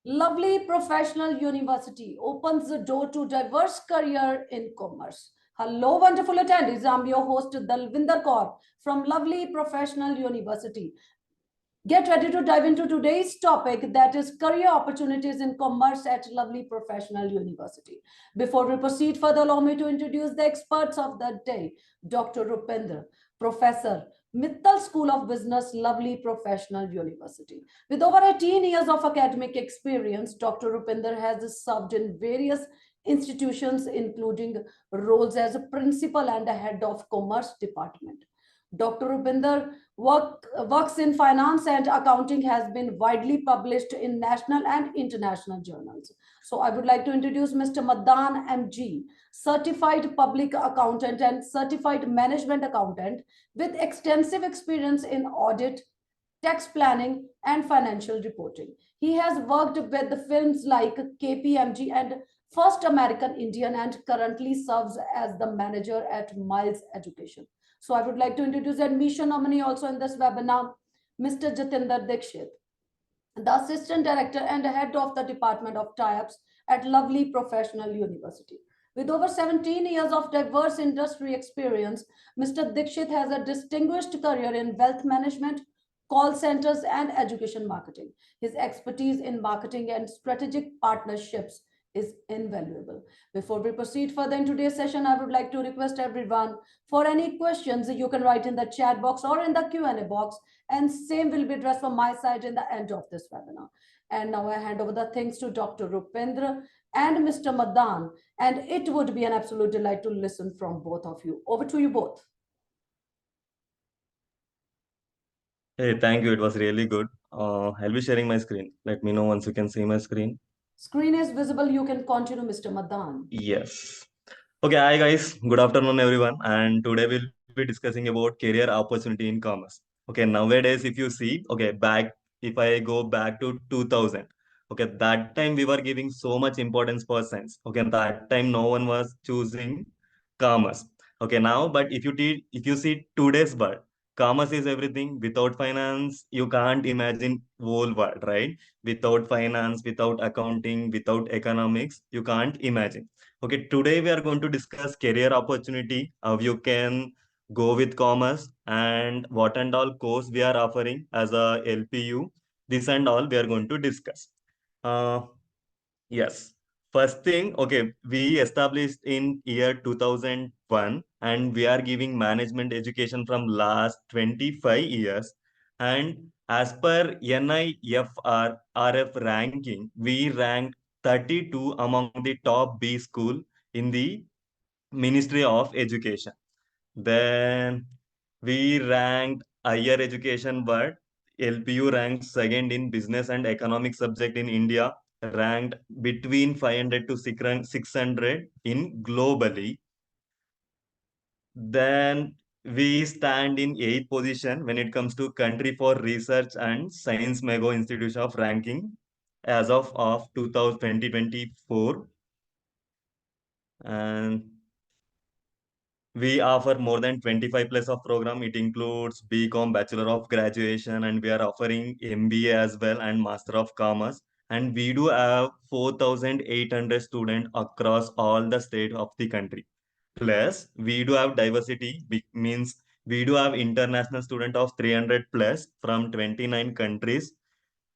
Lovely Professional University opens the door to diverse career in commerce. Hello, wonderful attendees. I'm your host, Dalvinder Kaur from Lovely Professional University. Get ready to dive into today's topic, that is career opportunities in commerce at Lovely Professional University. Before we proceed further, allow me to introduce the experts of the day. Dr. Rupendra, Professor, Mittal School of Business, Lovely Professional University. With over 18 years of academic experience, Dr. Rupendra has served in various institutions, including roles as a principal and a head of commerce department. Dr. Rupinder works in finance and accounting, has been widely published in national and international journals. So I would like to introduce Mr. Madan MG, certified public accountant and certified management accountant with extensive experience in audit, tax planning, and financial reporting. He has worked with the films like KPMG and First American Indian and currently serves as the manager at Miles Education. So I would like to introduce admission nominee also in this webinar, Mr. Jatinder Dikshit, the Assistant Director and Head of the Department of Tie-ups at Lovely Professional University. With over 17 years of diverse industry experience, Mr. Dikshit has a distinguished career in wealth management, call centers, and education marketing. His expertise in marketing and strategic partnerships is invaluable. Before we proceed further in today's session, I would like to request everyone, for any questions you can write in the chat box or in the Q&A box, and same will be addressed from my side in the end of this webinar. And now I hand over the things to Dr. Rupendra and Mr. Madan, and it would be an absolute delight to listen from both of you. Over to you both. Hey, thank you. It was really good. I'll be sharing my screen. Let me know once you can see my screen. Screen is visible. You can continue, Mr. Madan. Yes. Okay, hi guys. Good afternoon, everyone. And today we'll be discussing about career opportunity in commerce. Okay, nowadays, if you see, if I go back to 2000, okay, that time we were giving so much importance for science. Okay, that time no one was choosing commerce. Okay, now, but if you see today's world, commerce is everything. Without finance, you can't imagine whole world, right? Without finance, without accounting, without economics, you can't imagine. Okay, today we are going to discuss career opportunity, how you can go with commerce and what and all course we are offering as a LPU. This and all we are going to discuss. Uh, yes. First thing, okay, we established in year 2001 and we are giving management education from last 25 years. And as per NIFR RF ranking, we ranked 32 among the top B school in the Ministry of Education. Then we ranked higher education, but LPU ranked second in business and economic subject in India, ranked between 500 to 600 in globally. Then we stand in 8th position when it comes to country for research and science mega institution of ranking as of 2024. And we offer more than 25 plus of program. It includes BCom, Bachelor of Graduation, and we are offering MBA as well and Master of Commerce. And we do have 4,800 students across all the state of the country. Plus, we do have diversity, means we do have international student of 300 plus from 29 countries.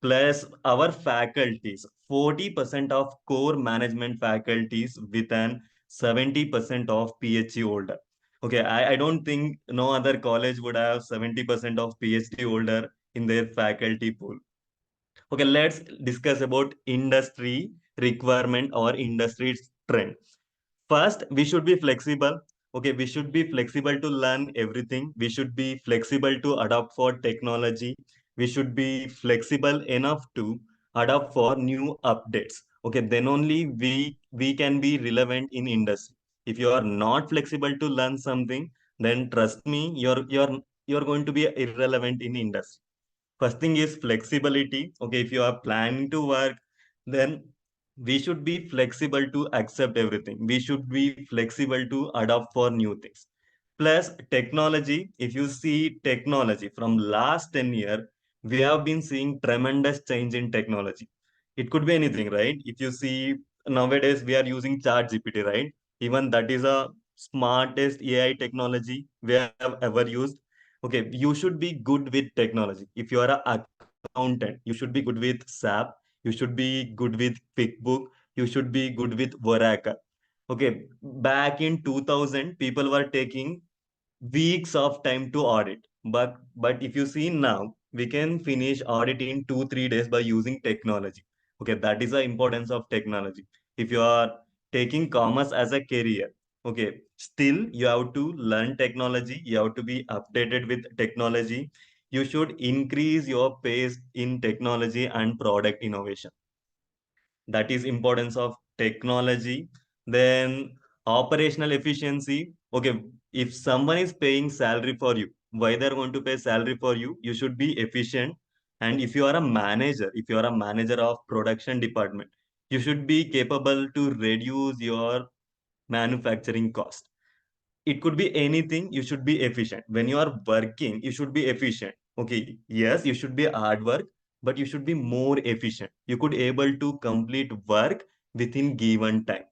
Plus, our faculties, 40% of core management faculties with an 70% of PhD holder. Okay, I don't think no other college would have 70% of PhD holder in their faculty pool. Okay, let's discuss about industry requirement or industry trend. First, we should be flexible. Okay, we should be flexible to learn everything. We should be flexible to adapt for technology. We should be flexible enough to adapt for new updates. Okay, then only we can be relevant in industry. If you are not flexible to learn something, then trust me, you're going to be irrelevant in industry. First thing is flexibility. Okay, if you are planning to work, then we should be flexible to accept everything. We should be flexible to adapt for new things. Plus technology, if you see technology from last 10 years, we have been seeing tremendous change in technology. It could be anything, right? If you see nowadays we are using chat GPT, right? Even that is a smartest AI technology we have ever used. Okay, you should be good with technology. If you are an accountant, you should be good with SAP, you should be good with QuickBook, you should be good with Oracle. Okay, back in 2000, people were taking weeks of time to audit. But if you see now, we can finish audit in 2 3 days by using technology. Okay, that is the importance of technology. If you are taking commerce as a career, okay, still you have to learn technology, you have to be updated with technology. You should increase your pace in technology and product innovation. That is importance of technology. Then operational efficiency. Okay, if someone is paying salary for you, why they're going to pay salary for you? You should be efficient. And if you are a manager, if you are a manager of production department, you should be capable to reduce your manufacturing cost. It could be anything. You should be efficient when you are working. You should be efficient. Okay, yes, you should be hard work, but you should be more efficient. You could able to complete work within given time.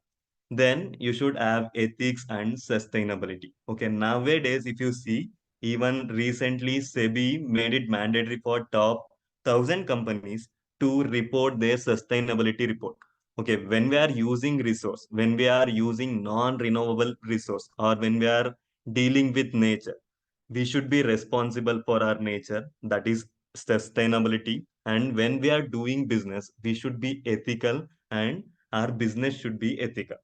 Then you should have ethics and sustainability. Okay, nowadays if you see, even recently SEBI made it mandatory for top 1,000 companies to report their sustainability report. Okay, when we are using resource, when we are using non-renewable resource, or when we are dealing with nature, we should be responsible for our nature. That is sustainability. And when we are doing business, we should be ethical, and our business should be ethical.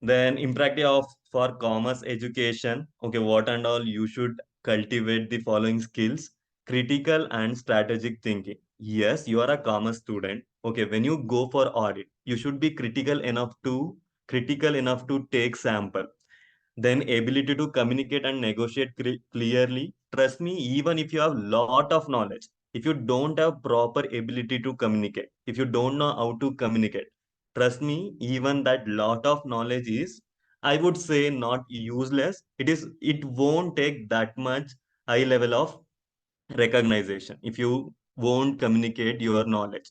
Then impact of for commerce education. Okay, what and all you should cultivate the following skills: critical and strategic thinking. Yes, you are a commerce student. Okay, when you go for audit, you should be critical enough to take sample. Then ability to communicate and negotiate clearly. Trust me, even if you have lot of knowledge, if you don't have proper ability to communicate, if you don't know how to communicate, trust me, even that lot of knowledge is, I would say, not useless. It won't take that much high level of recognition if you won't communicate your knowledge.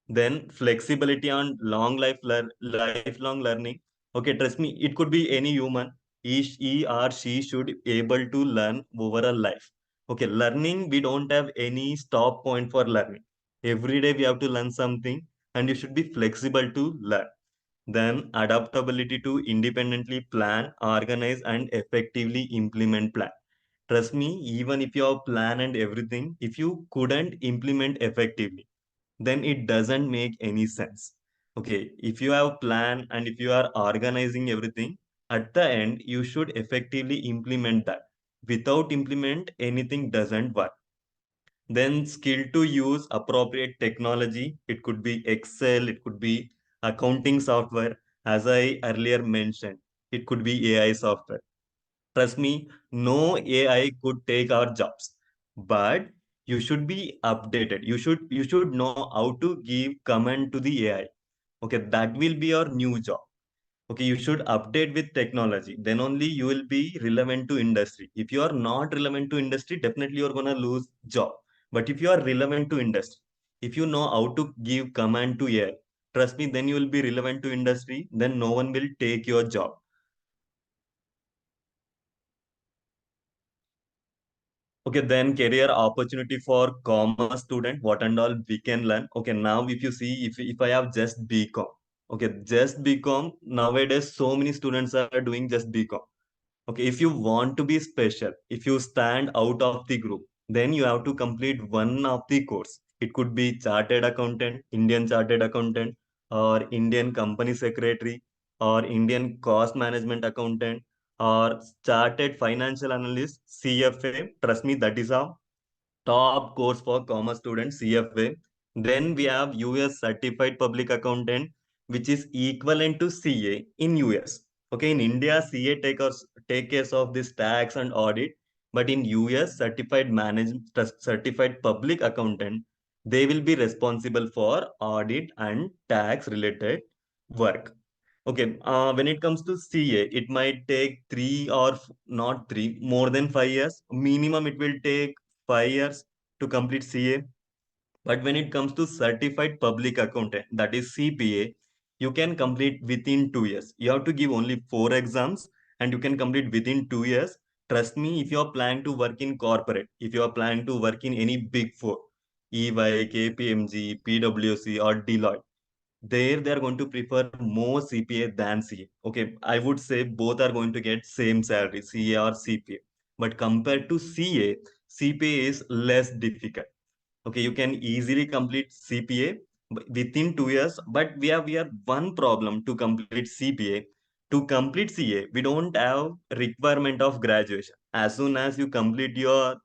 Then flexibility on lifelong learning. Okay, trust me, it could be any human. He or she should able to learn over a life. Okay, learning, we don't have any stop point for learning. Every day we have to learn something, and you should be flexible to learn. Then adaptability to independently plan, organize, and effectively implement plan. Trust me, even if you have plan and everything, if you couldn't implement effectively, then it doesn't make any sense. Okay, if you have plan and if you are organizing everything, at the end you should effectively implement that. Without implement, anything doesn't work. Then skill to use appropriate technology. It could be Excel, it could be accounting software. As I earlier mentioned, it could be AI software. Trust me, no AI could take our jobs, but you should be updated. You should know how to give command to the AI. Okay, that will be your new job. Okay, you should update with technology. Then only you will be relevant to industry. If you are not relevant to industry, definitely you're gonna lose job. But if you are relevant to industry, if you know how to give command to AI, trust me, then you will be relevant to industry. Then no one will take your job. Okay, then career opportunity for commerce student, what and all we can learn. Okay, now if you see, if I have just BCom, okay, just BCom, nowadays so many students are doing just BCom. Okay, if you want to be special, if you stand out of the group, then you have to complete one of the course. It could be chartered accountant, Indian chartered accountant, or Indian company secretary, or Indian cost management accountant, or chartered financial analyst, CFA. Trust me, that is a top course for commerce students, CFA. Then we have US Certified Public Accountant, which is equivalent to CA in US. Okay, in India, CA take care of this tax and audit, but in US, Certified Public Accountant, they will be responsible for audit and tax related work. Okay, when it comes to CA, it might take not three, more than 5 years. Minimum, it will take 5 years to complete CA. But when it comes to certified public accountant, that is CPA, you can complete within 2 years. You have to give only 4 exams and you can complete within 2 years. Trust me, if you are planning to work in corporate, if you are planning to work in any big four, EY, KPMG, PwC, or Deloitte, there they are going to prefer more CPA than CA. Okay, I would say both are going to get same salary, CA or CPA. But compared to CA, CPA is less difficult. Okay, you can easily complete CPA within 2 years, but we have one problem to complete CPA. To complete CA, we don't have requirement of graduation. As soon as you complete your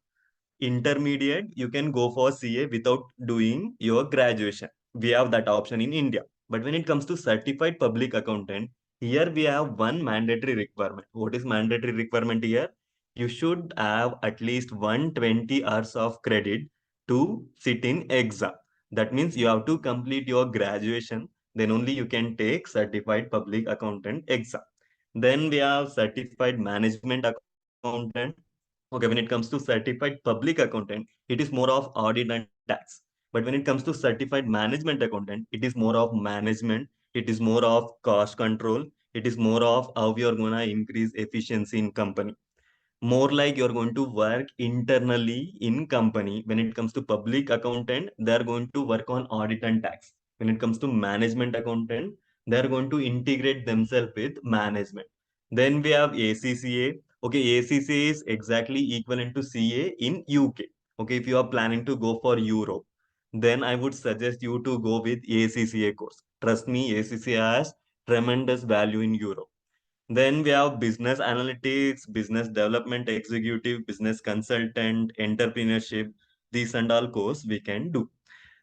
intermediate, you can go for CA without doing your graduation. We have that option in India. But when it comes to certified public accountant, here we have one mandatory requirement. What is mandatory requirement here? You should have at least 120 hours of credit to sit in exam. That means you have to complete your graduation, then only you can take certified public accountant exam. Then we have certified management accountant. Okay, when it comes to certified public accountant, it is more of audit and tax. But when it comes to certified management accountant, it is more of management, it is more of cost control, it is more of how you're gonna increase efficiency in company. More like you're going to work internally in company. When it comes to public accountant, they're going to work on audit and tax. When it comes to management accountant, they're going to integrate themselves with management. Then we have ACCA. Okay, ACCA is exactly equivalent to CA in UK. Okay, if you are planning to go for Europe, then I would suggest you to go with ACCA course. Trust me, ACCA has tremendous value in Europe. Then we have business analytics, business development executive, business consultant, entrepreneurship. These and all course we can do.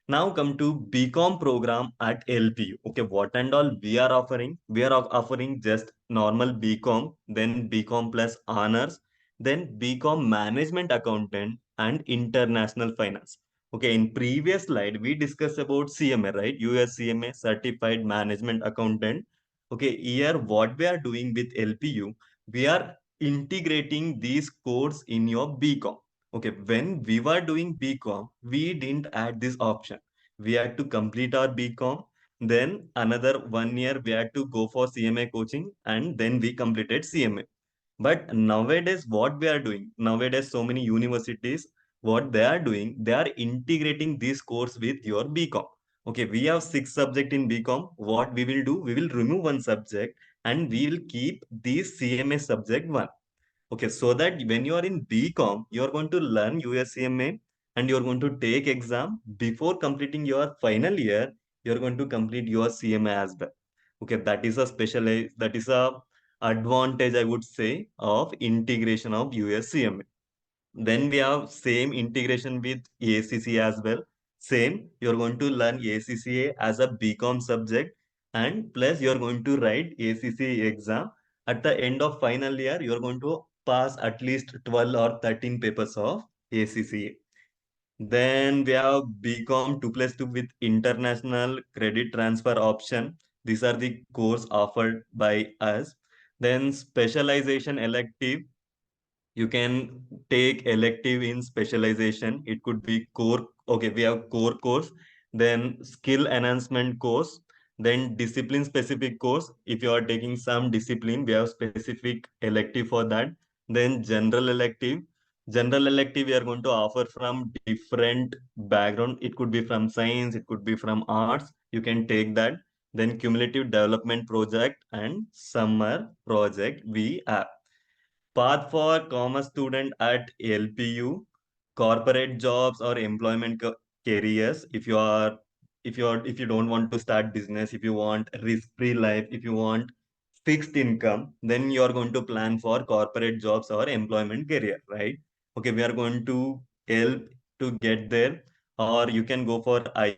Now come to BCom program at LPU. Okay, what and all we are offering? We are offering just normal BCom, then BCom plus honors, then BCom management accountant and international finance. Okay, in previous slide we discussed about CMA, right? US CMA certified management accountant. Okay, here what we are doing with LPU, we are integrating these codes in your BCom. Okay, when we were doing BCom, we didn't add this option. We had to complete our BCom. Then another 1 year we had to go for CMA coaching and then we completed CMA. But nowadays, what we are doing, nowadays, so many universities, what they are doing, they are integrating this course with your BCom. Okay, we have 6 subjects in BCom. What we will do, we will remove one subject and we will keep this CMA subject one. Okay, so that when you are in BCom, you are going to learn USCMA and you are going to take exam before completing your final year. You are going to complete your CMA as well. Okay, that is a that is a advantage I would say of integration of USCMA. Then we have same integration with ACCA as well. Same, you're going to learn ACCA as a BCom subject and plus you're going to write ACCA exam. At the end of final year, you're going to pass at least 12 or 13 papers of ACCA. Then we have BCom 2 plus 2 with international credit transfer option. These are the course offered by us. Then specialization elective, you can take elective in specialization. It could be core. Okay, we have core course, then skill enhancement course, then discipline specific course. If you are taking some discipline, we have specific elective for that. Then general elective. General elective we are going to offer from different background. It could be from science, it could be from arts. You can take that. Then cumulative development project and summer project we have. Path for commerce student at LPU, corporate jobs or employment careers. If you don't want to start business, if you want risk-free life, if you want fixed income, then you are going to plan for corporate jobs or employment career, right? Okay, we are going to help to get there, or you can go for IT, manufacturing, manufacturing,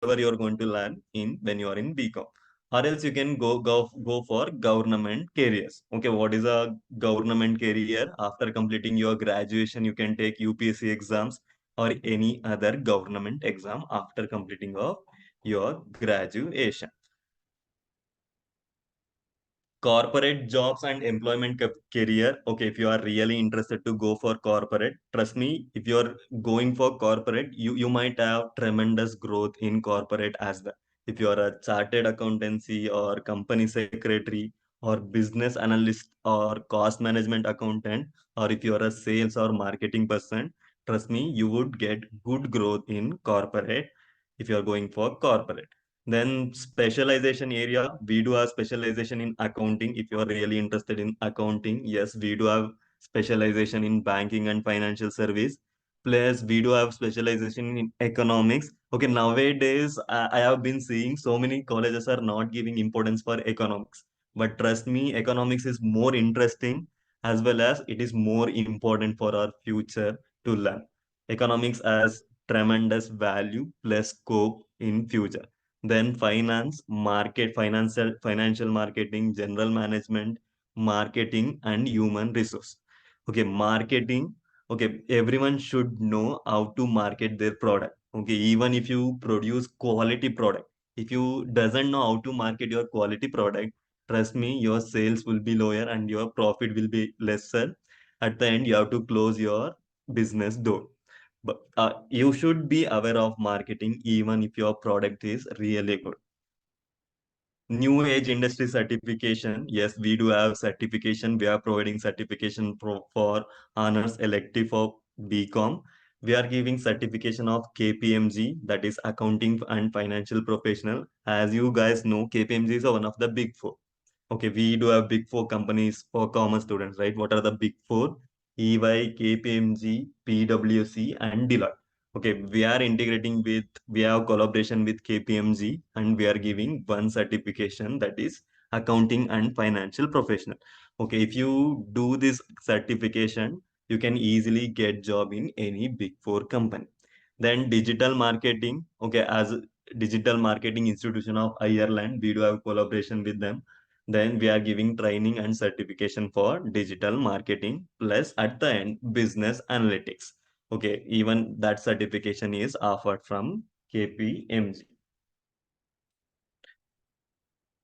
whatever you're going to learn in when you are in BCom. Or else you can go for government careers. Okay, what is a government career? After completing your graduation, you can take UPSC exams or any other government exam after completing of your graduation. Corporate jobs and employment career. Okay, if you are really interested to go for corporate, trust me, if you're going for corporate, you might have tremendous growth in corporate as well. If you are a chartered accountancy or company secretary or business analyst or cost management accountant, or if you are a sales or marketing person, trust me, you would get good growth in corporate if you are going for corporate. Then specialization area, we do have specialization in accounting. If you are really interested in accounting, yes, we do have specialization in banking and financial service. Plus, we do have specialization in economics. Okay, nowadays I have been seeing so many colleges are not giving importance for economics. But trust me, economics is more interesting as well as it is more important for our future to learn. Economics has tremendous value plus scope in future. Then finance, market, financial marketing, general management, marketing, and human resource. Okay, marketing. Okay, everyone should know how to market their product. Okay, even if you produce quality product, if you doesn't know how to market your quality product, trust me, your sales will be lower and your profit will be lesser. At the end, you have to close your business door. But you should be aware of marketing even if your product is really good. New age industry certification. Yes, we do have certification. We are providing certification for honors elective of BCom. We are giving certification of KPMG, that is accounting and financial professional. As you guys know, KPMG is one of the big four. Okay, we do have big four companies for common students, right? What are the big four? EY, KPMG, PwC, and Deloitte. Okay, we have collaboration with KPMG and we are giving one certification, that is accounting and financial professional. Okay, if you do this certification, you can easily get job in any big four company. Then digital marketing. Okay, as digital marketing institution of Ireland, we do have collaboration with them. Then we are giving training and certification for digital marketing, plus at the end, business analytics. Okay, even that certification is offered from KPMG.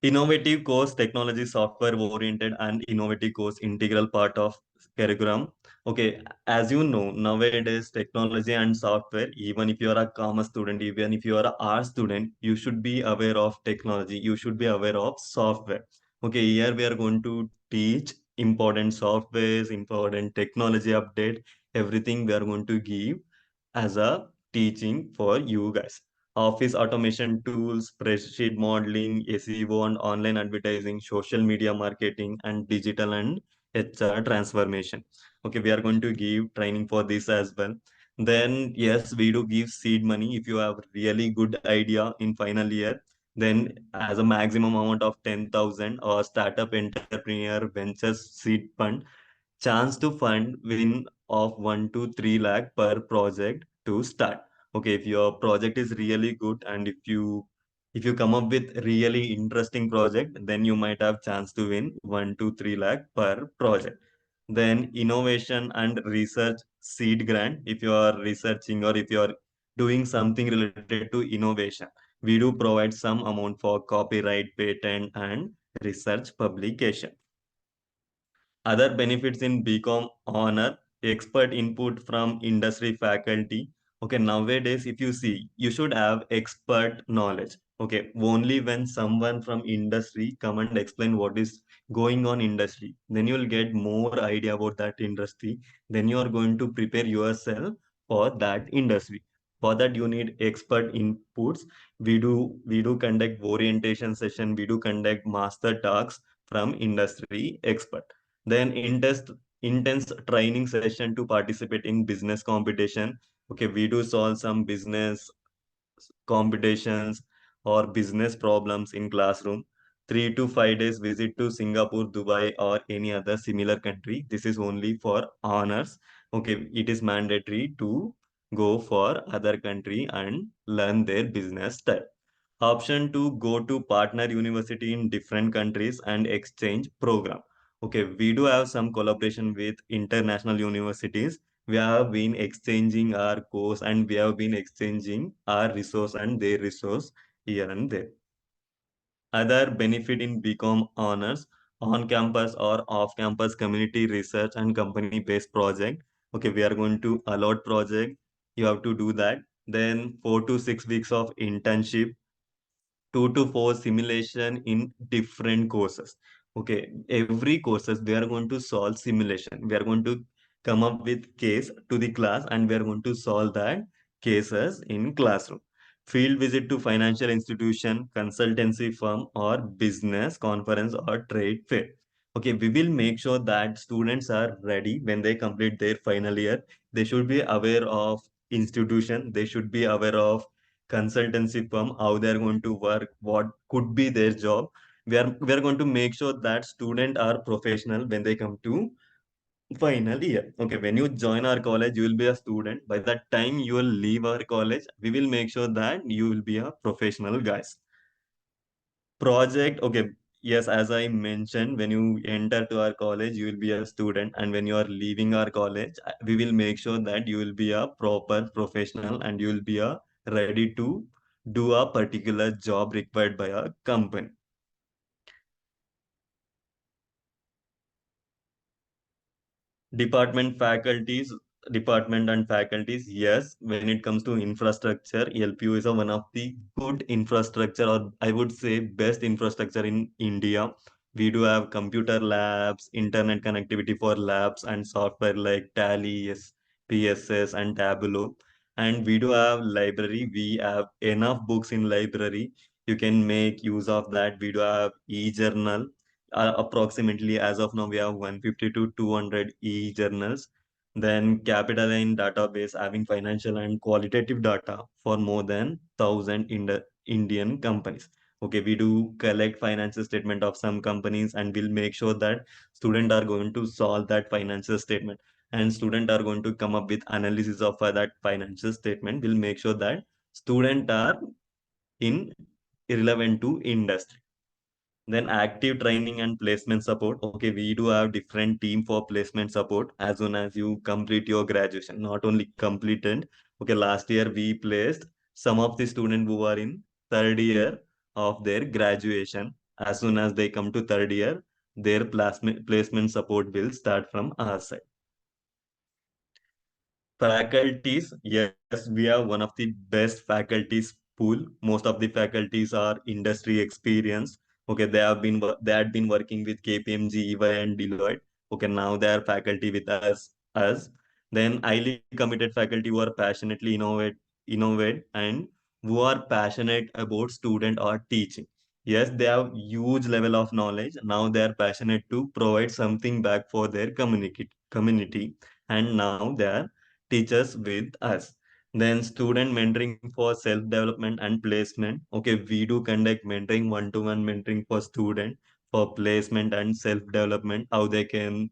Innovative course, technology, software oriented, and innovative course integral part of curriculum. Okay, as you know, nowadays technology and software, even if you are a commerce student, even if you are a art student, you should be aware of technology. You should be aware of software. Okay, here we are going to teach important softwares, important technology update, everything we are going to give as a teaching for you guys. Office automation tools, spreadsheet modeling, SEO and online advertising, social media marketing, and digital and HR transformation. Okay, we are going to give training for this as well. Then, yes, we do give seed money if you have really good idea in final year. Then, as a maximum amount of 10,000 or startup entrepreneur ventures seed fund, chance to fund win of 1 to 3 lakh per project to start. Okay, if your project is really good and if you come up with really interesting project, then you might have chance to win 1 to 3 lakh per project. Then innovation and research seed grant, if you are researching or if you are doing something related to innovation, we do provide some amount for copyright, patent, and research publication. Other benefits in BCom honor, expert input from industry faculty. Okay, nowadays, if you see, you should have expert knowledge. Okay, only when someone from industry come and explain what is going on industry, then you will get more idea about that industry. Then you are going to prepare yourself for that industry. For that, you need expert inputs. We do conduct orientation session. We do conduct master talks from industry expert. Then intense training session to participate in business competition. Okay, we do solve some business competitions or business problems in classroom. 3 to 5 days visit to Singapore, Dubai, or any other similar country. This is only for honors. Okay, it is mandatory to go for other country and learn their business style. Option to go to partner university in different countries and exchange program. Okay, we do have some collaboration with international universities. We have been exchanging our course and we have been exchanging our resource and their resource here and there. Other benefit in BCom honors. on campus or off campus community research and company based project. Okay, we are going to allot project. You have to do that. Then 4 to 6 weeks of internship, 2 to 4 simulation in different courses. Okay, every courses we are going to solve simulation. We are going to come up with case to the class and we are going to solve that cases in classroom. Field visit to financial institution, consultancy firm or business conference or trade fair. Okay, we will make sure that students are ready when they complete their final year. They should be aware of institution. They should be aware of consultancy firm, how they are going to work, what could be their job. We are going to make sure that students are professional when they come to final year. Okay, when you join our college, you will be a student. By that time you will leave our college, we will make sure that you will be a professional guys. Project, okay. Yes, as I mentioned, when you enter to our college, you will be a student, and when you are leaving our college, we will make sure that you will be a proper professional and you will be a ready to do a particular job required by a company. Department faculties, department and faculties, yes, when it comes to infrastructure, LPU is a one of the good infrastructure, or I would say best infrastructure in India. We do have computer labs, internet connectivity for labs and software like Tally, yes, PSS and Tableau. And we do have library. We have enough books in library. You can make use of that. We do have e-journal. Approximately as of now we have 150 to 200 e-journals. Then Capitaline database having financial and qualitative data for more than 1,000 Indian companies. Okay, we do collect financial statement of some companies and we'll make sure that students are going to solve that financial statement and students are going to come up with analysis of that financial statement. We'll make sure that students are in irrelevant to industry. Then active training and placement support. Okay, we do have different team for placement support as soon as you complete your graduation. Not only completed. Okay, last year we placed some of the students who are in third year of their graduation. As soon as they come to third year, their placement support will start from our side. Faculties, yes, we are one of the best faculties pool. Most of the faculties are industry experienced. Okay, they had been working with KPMG, EY, and Deloitte. Okay, now they are faculty with us. Then highly committed faculty who are passionately innovate, and who are passionate about student or teaching. Yes, they have huge level of knowledge. Now they are passionate to provide something back for their community, and now they are teachers with us. Then student mentoring for self-development and placement. Okay, we do conduct mentoring, one-to-one mentoring for student for placement and self-development, how they can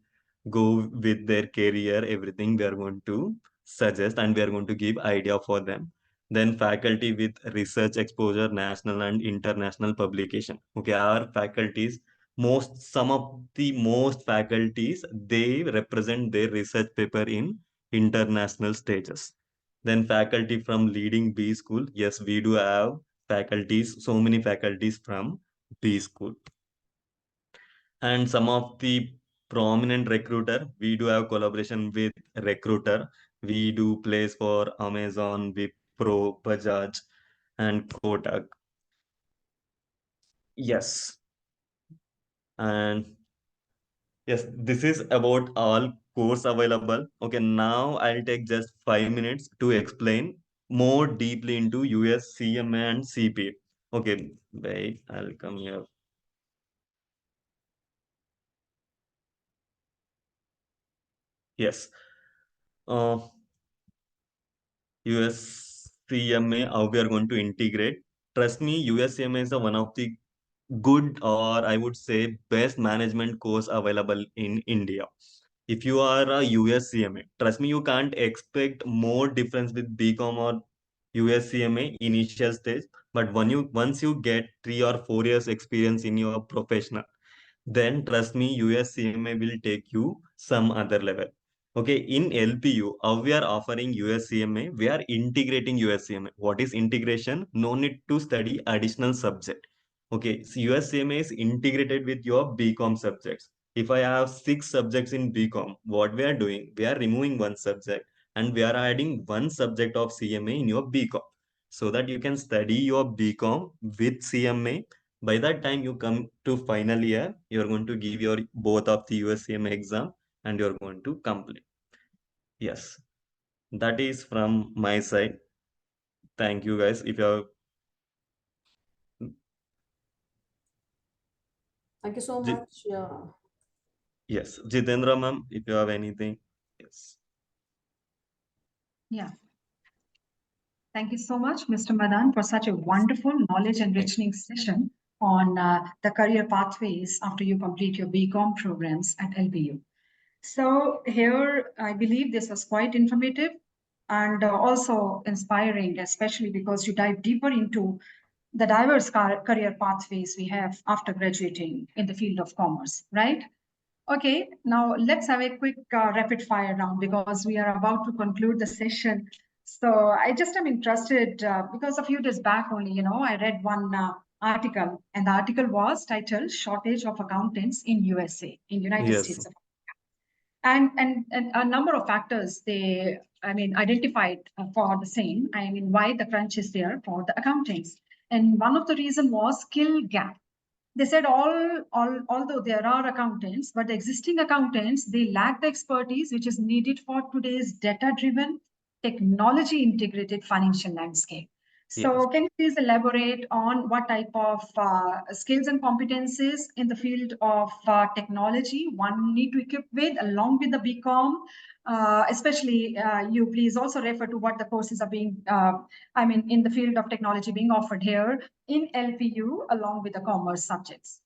go with their career, everything we are going to suggest and we are going to give idea for them. Then faculty with research exposure, national and international publication. Okay, our faculties, some of the most faculties, they represent their research paper in international stages. Then faculty from leading B school. Yes, we do have faculties, so many faculties from B school. And some of the prominent recruiter, we do have collaboration with recruiter. We do place for Amazon, Wipro, Bajaj, and Kotak. Yes. And yes, this is about all course available. Okay, now I'll take just 5 minutes to explain more deeply into US CMA and CPA. Okay, wait, I'll come here. Yes. Uh, US CMA, how we are going to integrate. Trust me, US CMA is the one of the good, or I would say best management course available in India. If you are a USCMA, trust me, you can't expect more difference with BCom or USCMA initial stage. But once you get 3 or 4 years experience in your professional, then trust me, USCMA will take you some other level. Okay, in LPU, how we are offering USCMA, we are integrating USCMA. What is integration? No need to study additional subject. Okay, so USCMA is integrated with your BCom subjects. If I have 6 subjects in BCom, what we are doing, we are removing one subject and we are adding one subject of CMA in your BCom so that you can study your BCom with CMA. By that time you come to final year, you're going to give your both of the USCMA exam and you're going to complete. Yes, that is from my side. Thank you guys. If you have Thank you so Ji- much. Yeah. yes, Jitendra ma'am, if you have anything, yes. Yeah. Thank you so much, Mr. Madan, for such a wonderful knowledge Thank enriching session on the career pathways after you complete your BCom programs at LPU. So here, I believe this was quite informative and also inspiring, especially because you dive deeper into the diverse career pathways we have after graduating in the field of commerce, right? Okay, now let's have a quick rapid fire round because we are about to conclude the session. So I just am interested because a few days back only, I read one article, and the article was titled "Shortage of Accountants in USA," in United Yes, States. And a number of factors they, identified for the same. I mean, why the crunch is there for the accountants. And one of the reason was skill gap. They said although there are accountants, but the existing accountants, they lack the expertise which is needed for today's data-driven, technology-integrated financial landscape. yes. So can you please elaborate on what type of skills and competencies in the field of technology one need to equip with along with the BCom? Especially, you please also refer to what the courses are being, in the field of technology being offered here in LPU along with the commerce subjects.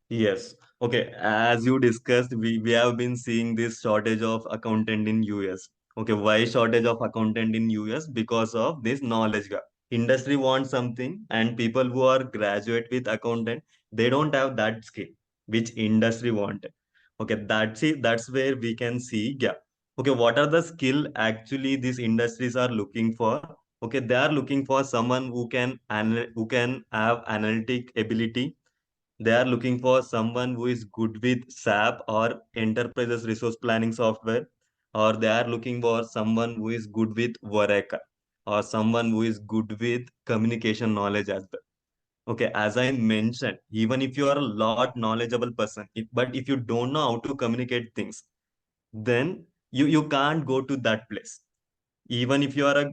Yes. Okay. As you discussed, we have been seeing this shortage of accountant in US. Okay. Why shortage of accountant in US? Because of this knowledge gap. Industry wants something and people who are graduate with accountant, they don't have that skill which industry wanted. Okay. That's it. That's where we can see gap. Okay. What are the skill actually these industries are looking for? Okay. They are looking for someone who can have analytic ability. They are looking for someone who is good with SAP or enterprises resource planning software, or they are looking for someone who is good with Oracle, or someone who is good with communication knowledge as well. Okay, as I mentioned, even if you are a lot knowledgeable person, but if you don't know how to communicate things, then you can't go to that place. Even if you are a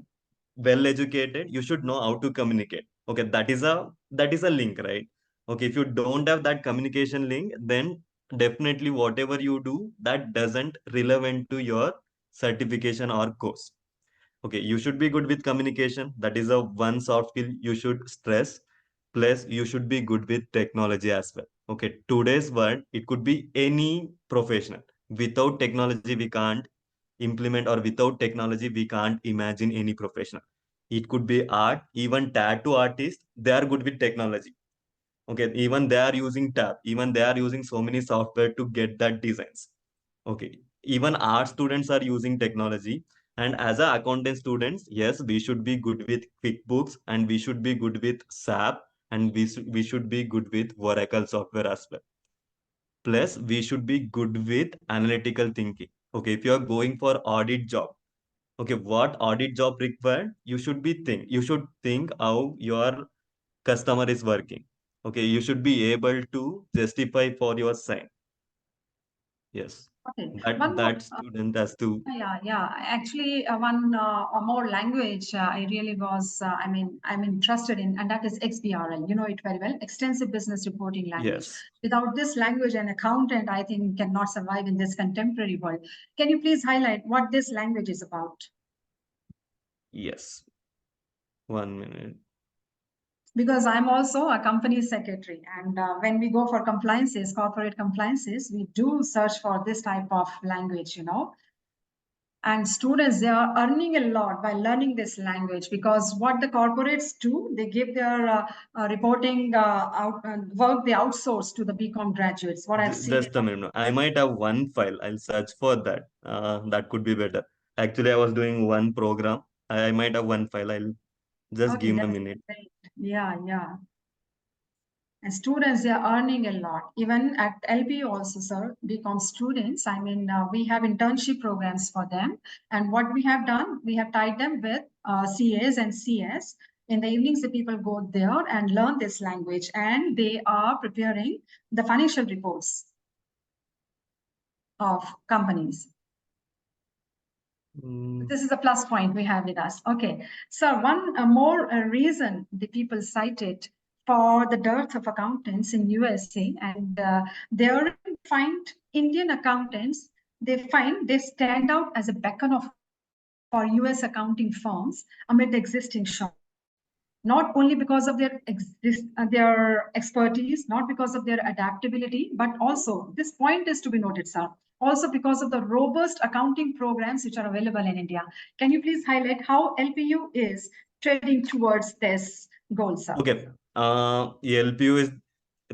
well educated, you should know how to communicate. Okay, that is a link, right? Okay, if you don't have that communication link, then definitely whatever you do, that doesn't relevant to your certification or course. Okay, you should be good with communication. That is a one soft skill you should stress. Plus, you should be good with technology as well. Okay, today's world, it could be any professional. Without technology, we can't implement, or without technology, we can't imagine any professional. It could be art, even tattoo artists, they are good with technology. Okay, even they are using tab, even they are using so many software to get that designs. Okay. Even our students are using technology. And as a accountant students, yes, we should be good with QuickBooks and we should be good with SAP and we should be good with Oracle software as well. Plus, we should be good with analytical thinking. Okay, if you are going for audit job, okay, what audit job required? You should think how your customer is working. Okay, you should be able to justify for your sign. Yes, Okay, that one more. that student has to. Yeah. Actually, one more language I really was, I'm interested in, and that is XBRL. You know it very well, Extensive Business Reporting Language. Yes, Without this language, an accountant, I think, cannot survive in this contemporary world. Can you please highlight what this language is about? yes. 1 minute. Because I'm also a company secretary, and when we go for compliances, corporate compliances, we do search for this type of language. And students, they are earning a lot by learning this language because what the corporates do, they give their reporting work, they outsource to the BCom graduates. What I've seen. Just a minute. I might have one file. I'll search for that. That could be better. Actually, I was doing one program. I might have one file. I'll just Okay, give me a that's minute. great. Yeah. And students, they are earning a lot. Even at LPU also, sir, BCom students, I mean, we have internship programs for them. And what we have done, we have tied them with CAs and CS. In the evenings, the people go there and learn this language, and they are preparing the financial reports of companies. This is a plus point we have with us. Okay. So one more reason the people cited for the dearth of accountants in USA, and they find Indian accountants, they find they stand out as a beacon of for US accounting firms amid the existing shock. Not only because of their expertise, not because of their adaptability, but also, this point is to be noted, sir, also because of the robust accounting programs which are available in India. Can you please highlight how LPU is trending towards this goal, sir? Okay. LPU is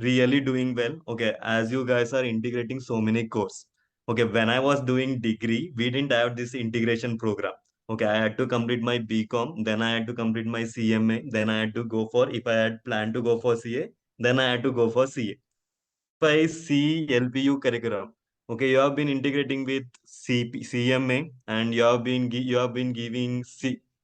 really doing well. Okay, as you guys are integrating so many courses. Okay, when I was doing degree, we didn't have this integration program. Okay, I had to complete my BCom, then I had to complete my CMA, then I had to go for, if I had planned to go for CA, then I had to go for CA. If I see LPU curriculum, okay, you have been integrating with CMA, and you have been giving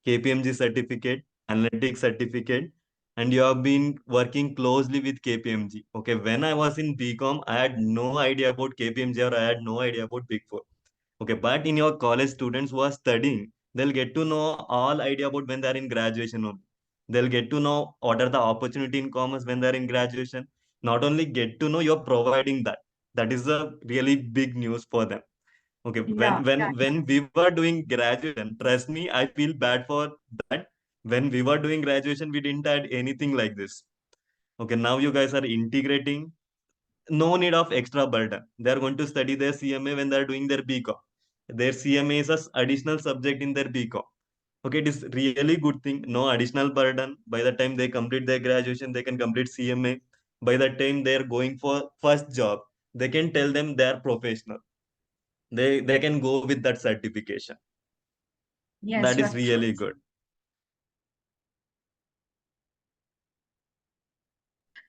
KPMG certificate, analytics certificate, and you have been working closely with KPMG. Okay, when I was in BCom, I had no idea about KPMG, or I had no idea about Big Four. Okay, but in your college, students who are studying, they'll get to know all idea about when they're in graduation only. They'll get to know what are the opportunity in commerce when they're in graduation. Not only get to know, you're providing that. That is a really big news for them. Okay, Yeah, when we were doing graduation, trust me, I feel bad for that. When we were doing graduation, we didn't add anything like this. Okay, now you guys are integrating. No need of extra burden. They are going to study their CMA when they are doing their BCom. Their CMA is an additional subject in their BCom. Okay, it is really good thing. No additional burden. By the time they complete their graduation, they can complete CMA. By the time they are going for first job, they can tell them they are professional. They can go with that certification. yes, That you is are true. really good.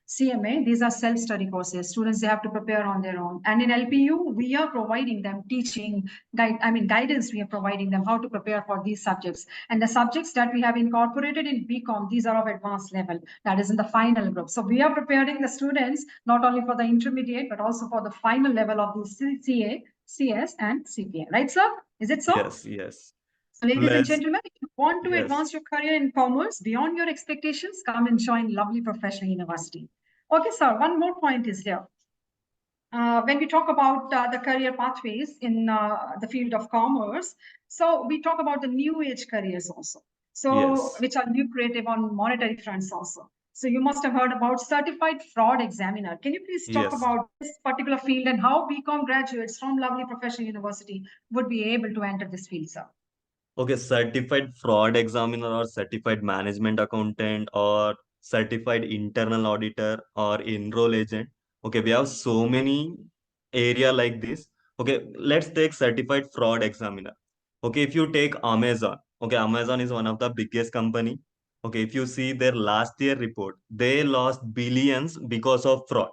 CMA, these are self-study courses. Students, they have to prepare on their own. And in LPU, we are providing them teaching, guidance. We are providing them how to prepare for these subjects. And the subjects that we have incorporated in BCom, these are of advanced level. That is in the final group. So we are preparing the students not only for the intermediate, but also for the final level of the CA, CS, and CPA. Right, sir? Is it so? Yes, yes. So, ladies and Plus, gentlemen, if you want to yes. advance your career in commerce beyond your expectations, come and join Lovely Professional University. Okay, sir, one more point is here. When we talk about the career pathways in the field of commerce, so we talk about the new age careers also. So, Yes. which are lucrative on monetary fronts also. So you must have heard about certified fraud examiner. Can you please talk Yes. about this particular field and how BCom graduates from Lovely Professional University would be able to enter this field, sir? Okay, certified fraud examiner or certified management accountant or certified internal auditor or enroll agent. Okay, we have so many area like this. Okay, let's take certified fraud examiner. Okay, if you take Amazon, okay, Amazon is one of the biggest company. Okay, if you see their last year report, they lost billions because of fraud.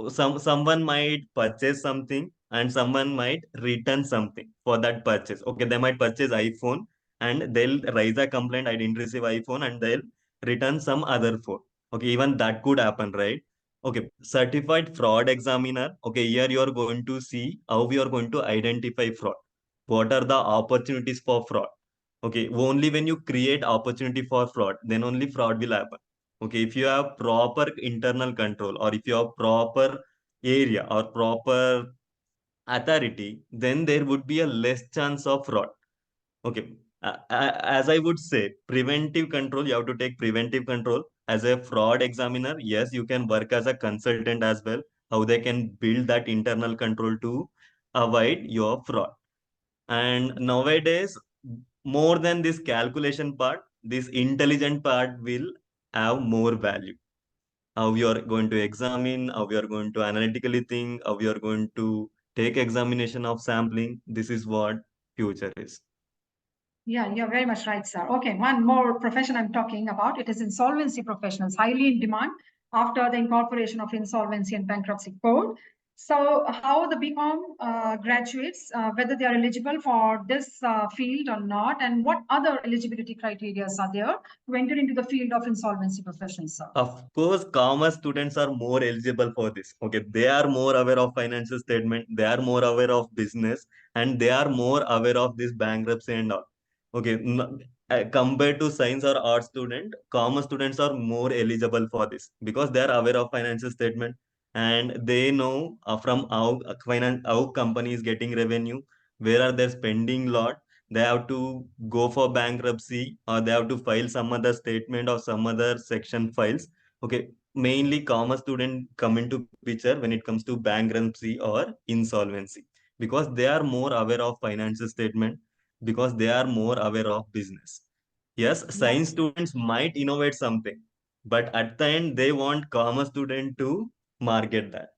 Someone might purchase something and someone might return something for that purchase. Okay, they might purchase iPhone and they'll raise a complaint, I didn't receive iPhone, and they'll return some other phone. Okay, even that could happen, right? Okay, certified fraud examiner. Okay, here you are going to see how we are going to identify fraud. What are the opportunities for fraud? Okay, only when you create opportunity for fraud, then only fraud will happen. Okay, if you have proper internal control, or if you have proper area or proper authority, then there would be a less chance of fraud. Okay, as I would say, preventive control, you have to take preventive control. As a fraud examiner, yes, you can work as a consultant as well, how they can build that internal control to avoid your fraud. And nowadays, more than this calculation part, this intelligent part will have more value. How you are going to examine, how you are going to analytically think, how you are going to take examination of sampling. This is what future is. Yeah, you're very much right, sir. Okay, one more profession I'm talking about. It is insolvency professionals, highly in demand after the incorporation of Insolvency and Bankruptcy Code. So how the BCom graduates, whether they are eligible for this field or not, and what other eligibility criteria are there to enter into the field of insolvency profession, sir? Of course, commerce students are more eligible for this. Okay, they are more aware of financial statement, they are more aware of business, and they are more aware of this bankruptcy and all. Okay, compared to science or art student, commerce students are more eligible for this because they are aware of financial statement and they know from how finance, how company is getting revenue, where are they spending lot. They have to go for bankruptcy or they have to file some other statement or some other section files. Okay, mainly commerce student come into picture when it comes to bankruptcy or insolvency because they are more aware of financial statement, because they are more aware of business. Yes, science students might innovate something, but at the end they want commerce student to market that.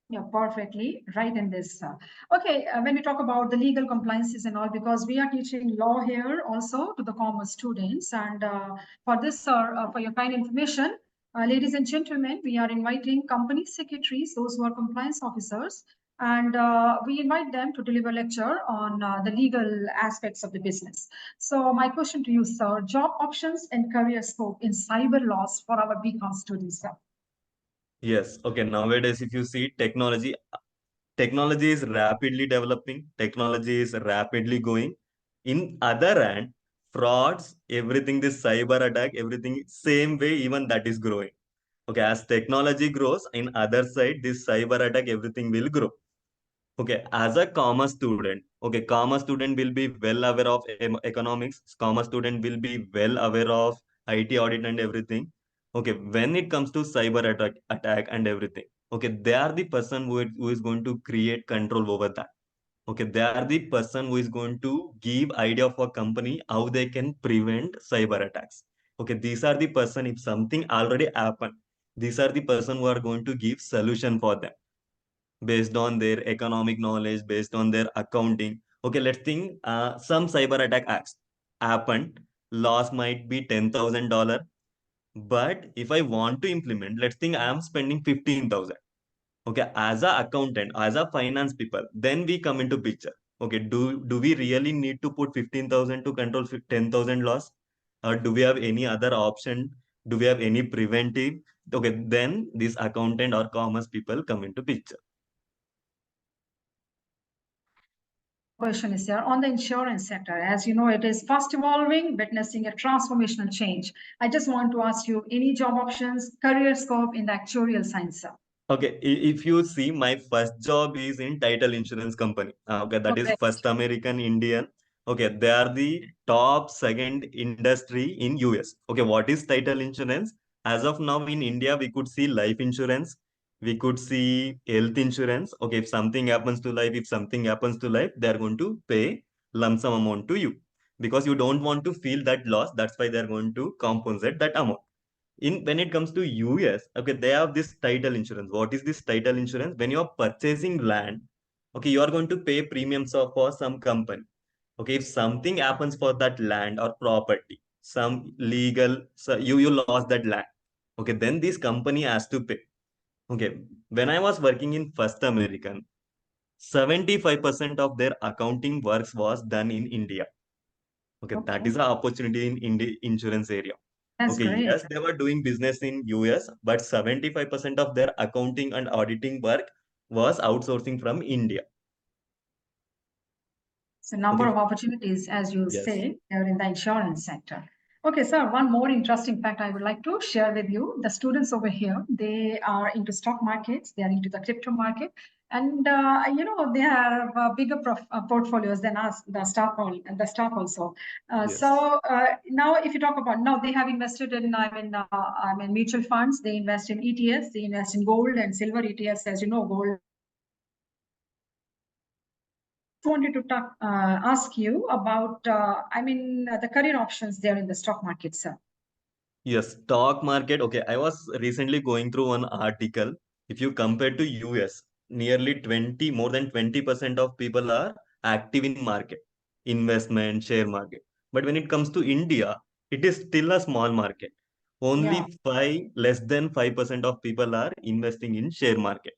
Yeah, perfectly right in this. Okay, when we talk about the legal compliances and all, because we are teaching law here also to the commerce students, and for this, sir, for your kind information, ladies and gentlemen, we are inviting company secretaries, those who are compliance officers, and we invite them to deliver lecture on the legal aspects of the business. So my question to you, sir, job options and career scope in cyber laws for our BCom students, sir. Yes, okay. Nowadays, if you see technology is rapidly developing, technology is rapidly going. In other hand, frauds, everything, this cyber attack, everything, same way, even that is growing. Okay, as technology grows, in other side, this cyber attack, everything will grow. Okay, as a commerce student, okay, commerce student will be well aware of economics, commerce student will be well aware of IT audit and everything. Okay, when it comes to cyber attack and everything, okay, they are the person who is going to create control over that. Okay, they are the person who is going to give idea of a company how they can prevent cyber attacks. Okay, these are the person, if something already happened, these are the person who are going to give solution for them based on their economic knowledge, based on their accounting. Okay, let's think some cyber attack acts happened, loss might be $10,000, but if I want to implement, let's think I am spending 15,000. Okay, as a accountant, as a finance people, then we come into picture. Okay, do we really need to put 15,000 to control 10,000 loss, or do we have any other option? Do we have any preventive? Okay, then this accountant or commerce people come into picture. Question is here on the insurance sector. As you know, it is fast evolving, witnessing a transformational change. I just want to ask you any job options, career scope in the actuarial science, sir. Okay, if you see, my first job is in title insurance company. Okay, that is Okay. first American Indian. Okay, they are the top second industry in US. Okay, what is title insurance? As of now in India, we could see life insurance, we could see health insurance. Okay, if something happens to life, if something happens to life, they are going to pay lump sum amount to you because you don't want to feel that loss. That's why they are going to compensate that amount. In when it comes to US, okay, they have this title insurance. What is this title insurance? When you are purchasing land, okay, you are going to pay premiums for some company. Okay, if something happens for that land or property, some legal, so you lost that land. Okay, then this company has to pay. Okay, when I was working in First American, 75% of their accounting works was done in India. Okay, that Okay. is an opportunity in insurance area. That's Okay, great. yes, they were doing business in US, but 75% of their accounting and auditing work was outsourcing from India. So number Okay, of opportunities, as you yes, say, there in the insurance sector. Okay, sir, one more interesting fact I would like to share with you. The students over here, they are into stock markets, they are into the crypto market, and they have bigger portfolios than us, the stock also. yes, Now, if you talk about now, they have invested in, I mean, mutual funds. They invest in ETFs, they invest in gold and silver ETFs. As you know, gold wanted to ask you about, the career options there in the stock market, sir. yes. Stock market. Okay, I was recently going through one article. If you compare to US, nearly 20, more than 20% of people are active in market, investment, share market. But when it comes to India, it is still a small market. Only Yeah. less than 5% of people are investing in share market.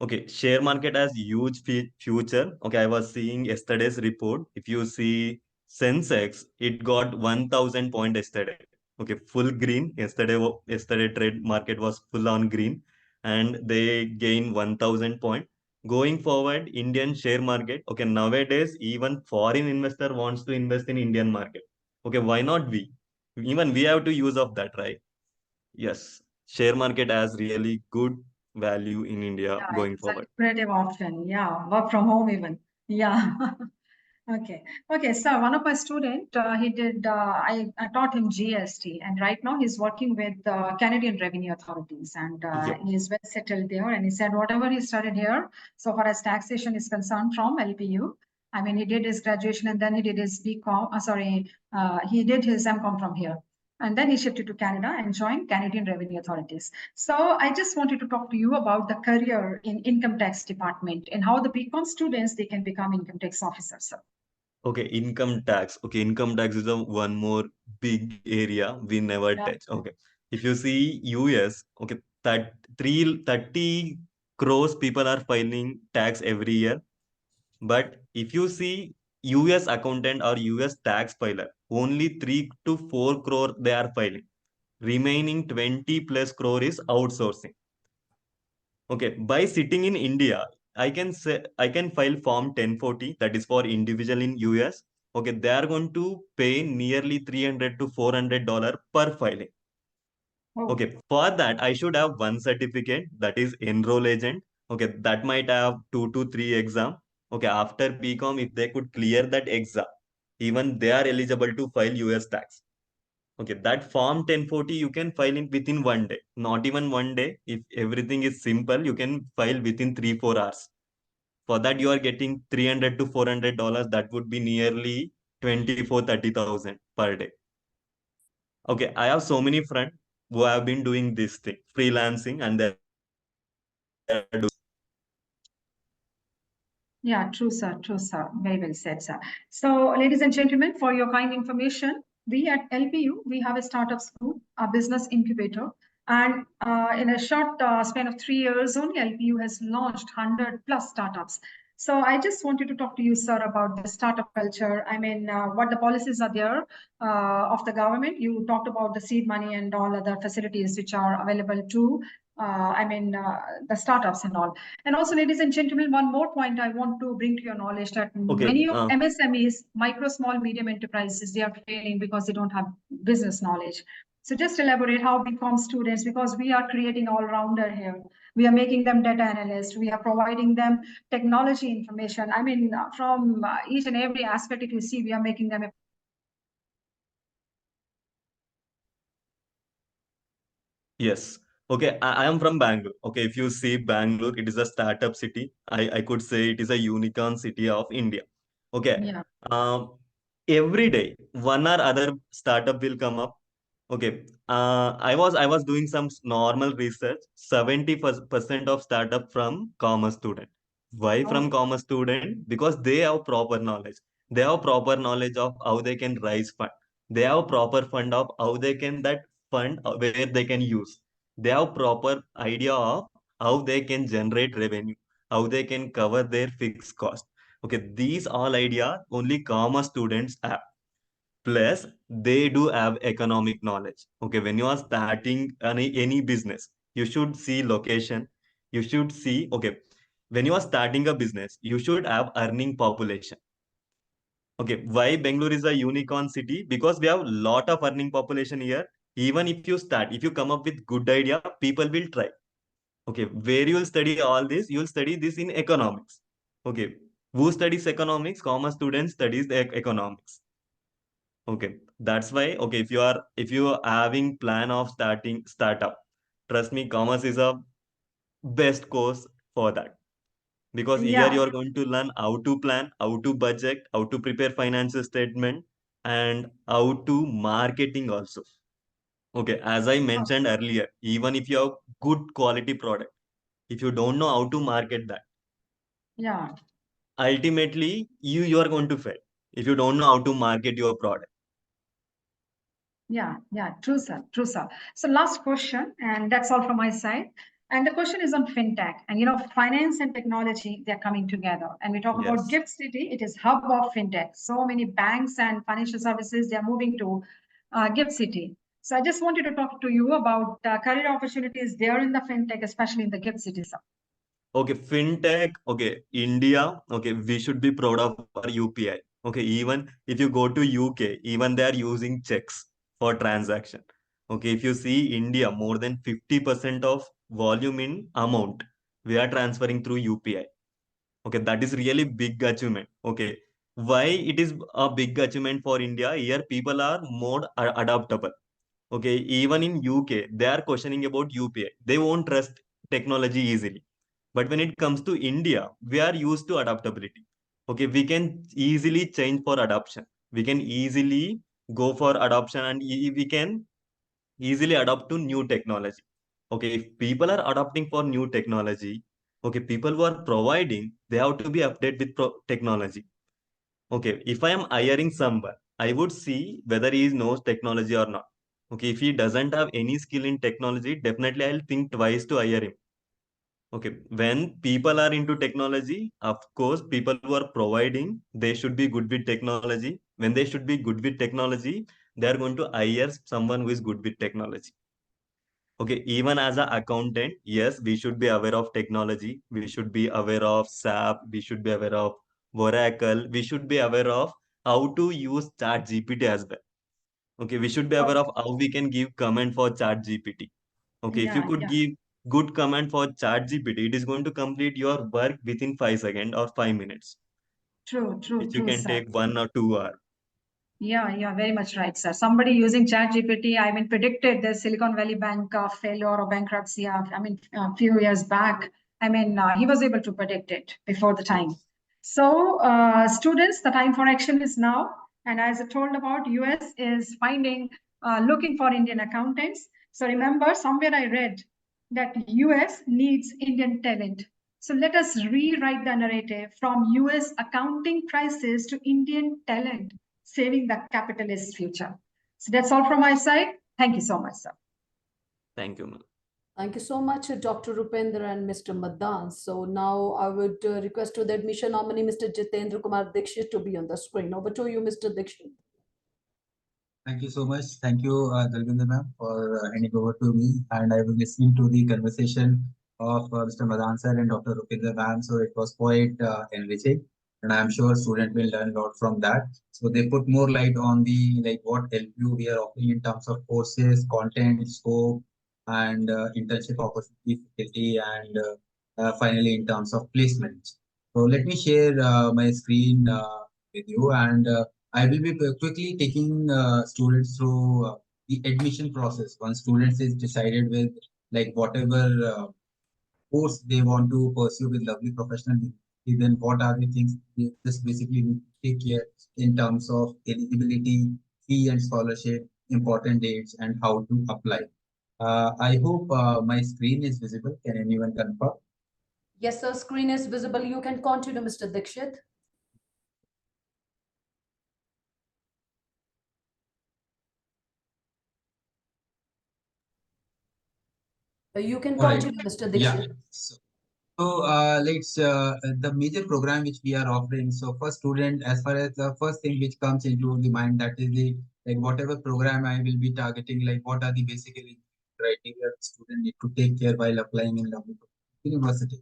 Okay, share market has huge future. Okay, I was seeing yesterday's report. If you see Sensex, it got 1,000 point yesterday. Okay, full green. Yesterday trade market was full on green, and they gain 1,000 point. Going forward, Indian share market. Okay, nowadays even foreign investor wants to invest in Indian market. Okay, why not we? Even we have to use of that, right? Yes, share market has really good value in India Yeah, going it's a forward. lucrative option. Yeah, work from home even. Yeah. Okay. Okay. So one of my student, he did. I taught him GST, and right now he's working with Canadian Revenue Authorities, and Yep. he is well settled there. And he said whatever he studied here, so far as taxation is concerned, from LPU. I mean, he did his graduation, and then he did his BCom. He did his MCom from here. And then he shifted to Canada and joined Canadian Revenue Authorities. So I just wanted to talk to you about the career in income tax department and how the BCom students they can become income tax officers. Okay, income tax. Okay, income tax is a one more big area we never Yeah. touch. Okay. If you see US, okay, that 330 crores people are filing tax every year. But if you see US accountant or US tax filer, only 3 to 4 crore they are filing. Remaining 20 plus crore is outsourcing. Okay, by sitting in India, I can file form 1040 that is for individual in US. Okay, they are going to pay nearly 300 to $400 per filing. Oh, Okay, for that I should have one certificate that is enroll agent. Okay, that might have 2 to 3 exam. Okay, after BCom, if they could clear that exam, even they are eligible to file US tax. Okay, that form 1040 you can file it within 1 day. Not even 1 day. If everything is simple, you can file within 3 4 hours. For that, you are getting 300 to $400. That would be nearly 24 30,000 per day. Okay, I have so many friends who have been doing this thing, freelancing, and they're yeah, true, sir. True, sir. Very well said, sir. So, ladies and gentlemen, for your kind information, we at LPU, we have a startup school, a business incubator. And in a short span of 3 years, only LPU has launched 100 plus startups. So I just wanted to talk to you, sir, about the startup culture. I mean, what the policies are there of the government. You talked about the seed money and all other facilities which are available to, the startups and all. And also, ladies and gentlemen, one more point I want to bring to your knowledge that okay. many of MSMEs, micro, small, medium enterprises, they are failing because they don't have business knowledge. So just elaborate how BCom students, because we are creating all-rounder here. We are making them data analysts. We are providing them technology information. I mean, from each and every aspect, if you see, we are making them a Yes. Okay, I am from Bangalore. Okay, if you see Bangalore, it is a startup city. I could say it is a unicorn city of India. Okay. yeah. Um, every day, one or other startup will come up. Okay. I was doing some normal research. 70% of startup from commerce student. Why Oh, from commerce student? Because they have proper knowledge. They have proper knowledge of how they can raise fund. They have proper fund of how they can that fund where they can use. They have proper idea of how they can generate revenue, how they can cover their fixed cost. Okay, these all idea only commerce students have. Plus, they do have economic knowledge. Okay, when you are starting any business, you should see location. You should see, okay, when you are starting a business, you should have earning population. Okay, why Bangalore is a unicorn city? Because we have a lot of earning population here. Even if you come up with good idea, people will try. Okay, where you will study all this, you will study this in economics. Okay, who studies economics? Commerce students studies the economics. Okay, that's why. Okay, if you are having plan of starting startup, trust me, commerce is a best course for that. Because here yeah. you are going to learn how to plan, how to budget, how to prepare financial statement, and how to marketing also. Okay, as I Oh, mentioned earlier, even if you have good quality product, if you don't know how to market that, yeah. ultimately you are going to fail if you don't know how to market your product. Yeah, true, sir. True, sir. So last question, and that's all from my side. And the question is on fintech. And finance and technology, they're coming together. And we talk about Yes. Gift City, it is hub of fintech. So many banks and financial services, they're moving to Gift City. So I just wanted to talk to you about career opportunities there in the fintech, especially in the Gift City, sir. Okay, fintech, okay, India, okay, we should be proud of our UPI. Okay, even if you go to UK, even they are using checks for transaction. Okay, if you see India, more than 50% of volume in amount, we are transferring through UPI. Okay, that is really big achievement. Okay, why it is a big achievement for India? Here, people are more adaptable. Okay, even in UK, they are questioning about UPI. They won't trust technology easily. But when it comes to India, we are used to adaptability. Okay, we can easily change for adoption. We can easily go for adoption and we can easily adapt to new technology. Okay, if people are adopting for new technology, okay, people who are providing, they have to be updated with technology. Okay, if I am hiring someone, I would see whether he knows technology or not. Okay, if he doesn't have any skill in technology, definitely I'll think twice to hire him. Okay, when people are into technology, of course, people who are providing, they should be good with technology. When they should be good with technology, they are going to hire someone who is good with technology. Okay, even as an accountant, yes, we should be aware of technology. We should be aware of SAP. We should be aware of Oracle. We should be aware of how to use Chat GPT as well. Okay, we should be aware of how we can give comment for Chat GPT. Okay, if you Yeah, could give good comment for Chat GPT, it is going to complete your work within 5 seconds or 5 minutes, true, which you true, can sir. take 1 or 2 hours. Yeah, very much right, sir. Somebody using ChatGPT, I mean, predicted the Silicon Valley Bank failure or bankruptcy. I mean, a few years back. I mean, he was able to predict it before the time. Yes. So, students, the time for action is now. And as I told about, US is looking for Indian accountants. So remember, somewhere I read that US needs Indian talent. So let us rewrite the narrative from US accounting crisis to Indian talent saving the capitalist future. So that's all from my side. Thank you so much, sir. Thank you, ma'am. Thank you so much, Dr. Rupendra and Mr. Madan. So now I would request to the admission nominee, Mr. Jitendra Kumar Dixit, to be on the screen. Over to you, Mr. Dixit. Thank you so much. Thank you, Dalvinder ma'am, for handing over to me. And I was listening to the conversation of Mr. Madan sir and Dr. Rupendra ma'am. So it was quite enriching. And I'm sure students will learn a lot from that. So they put more light on the what LPU we are offering in terms of courses, content, scope, and internship opportunity, faculty, and finally in terms of placements. So let me share my screen with you and I will be quickly taking students through the admission process. Once students is decided with whatever course they want to pursue with lovely professional degree, then what are the things they just basically need to take care in terms of eligibility, fee and scholarship, important dates, and how to apply. I hope my screen is visible. Can anyone confirm? Yes, sir. Screen is visible. You can continue, Mr. Dixit. You can All right. continue, Mr. Yeah. Dixit. So let's the major program which we are offering. So for student, as far as the first thing which comes into the mind, that is the whatever program I will be targeting, what are the basically criteria the student need to take care while applying in Lovely University.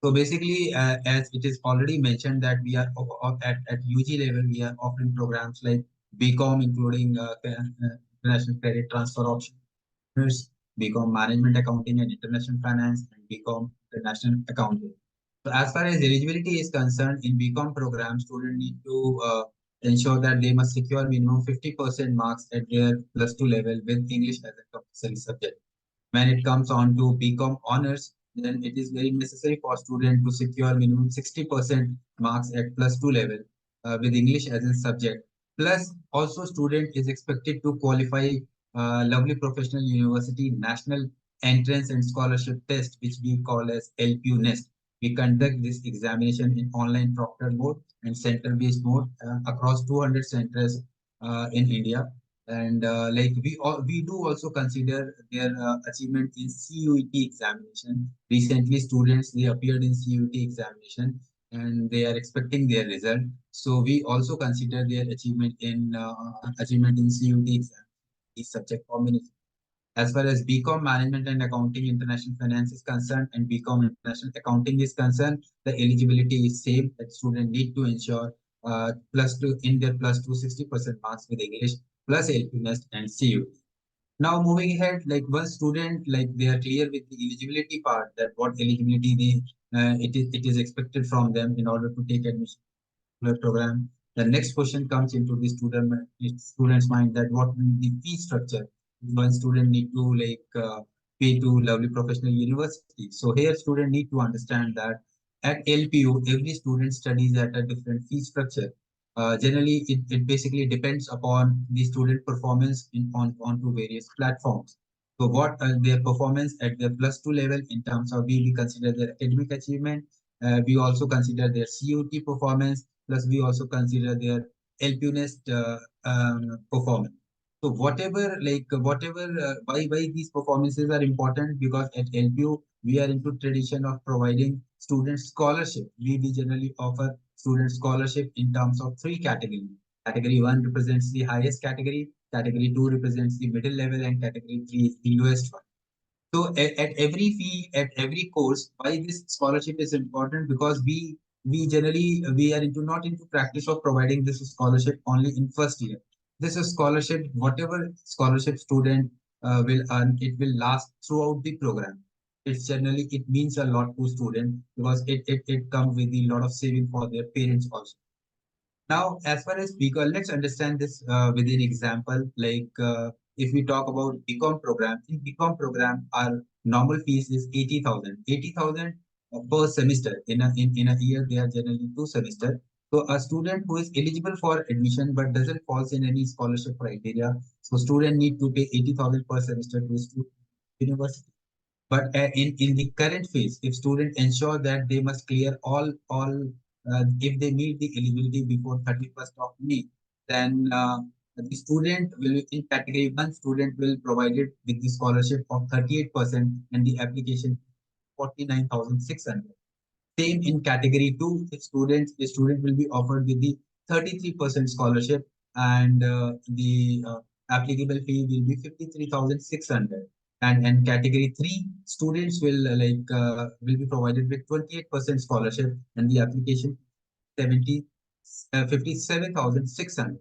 So basically, as it is already mentioned that we are at UG level, we are offering programs like BCom, including international credit transfer option, BCom Management Accounting and International Finance, and BCom International Accounting. So as far as eligibility is concerned, in BCom program, students need to ensure that they must secure minimum 50% marks at their +2 level with English as a compulsory subject. When it comes on to BCom honors, then it is very necessary for student to secure minimum 60% marks at +2 level with English as a subject. Plus, also student is expected to qualify Lovely Professional University National Entrance and Scholarship Test, which we call as LPU Nest. We conduct this examination in online proctored mode and center-based mode across 200 centers in India. And like we do also consider their achievement in CUET examination. Recently, students they appeared in CUET examination and they are expecting their result. So we also consider their achievement in CUET exam, these subject combination. As far as BCom Management and Accounting International Finance is concerned and BCom International Accounting is concerned, the eligibility is same. That student need to ensure plus two in their plus two 60% marks with English plus LP Nest and CU. Now moving ahead, like one student, like they are clear with the eligibility part that what eligibility it is expected from them in order to take admission program. The next question comes into the student's mind that what will be the fee structure one student need to pay to Lovely Professional University. So here student need to understand that at LPU every student studies at a different fee structure. Generally, it basically depends upon the student performance onto various platforms. So what their performance at their plus two level in terms of we consider their academic achievement. We also consider their COT performance, plus we also consider their LPUnest performance. So why these performances are important, because at LPU we are into tradition of providing student scholarship. We generally offer student scholarship in terms of three categories. Category 1 represents the highest category, category 2 represents the middle level, and category 3 is the lowest one. So at every fee, at every course, why this scholarship is important? Because we generally we are into not into practice of providing this scholarship only in first year. This is scholarship, whatever scholarship student will earn, it will last throughout the program. It means a lot to student because it comes with a lot of saving for their parents also. Now, as far as BCom, let's understand this with an example. If we talk about BCom program, in BCom program, our normal fees is 80,000. 80,000 per semester. In a year, they are generally 2 semesters. So a student who is eligible for admission but doesn't falls in any scholarship criteria, so student need to pay 80,000 per semester to university. But in the current phase, if students ensure that they must clear all if they meet the eligibility before 31st of May, then the student will in category 1 student will provided with the scholarship of 38% and the application 49,600. Same in category 2, the student will be offered with the 33% scholarship and the applicable fee will be 53,600. And category 3, students will be provided with 28% scholarship and the application 57,600.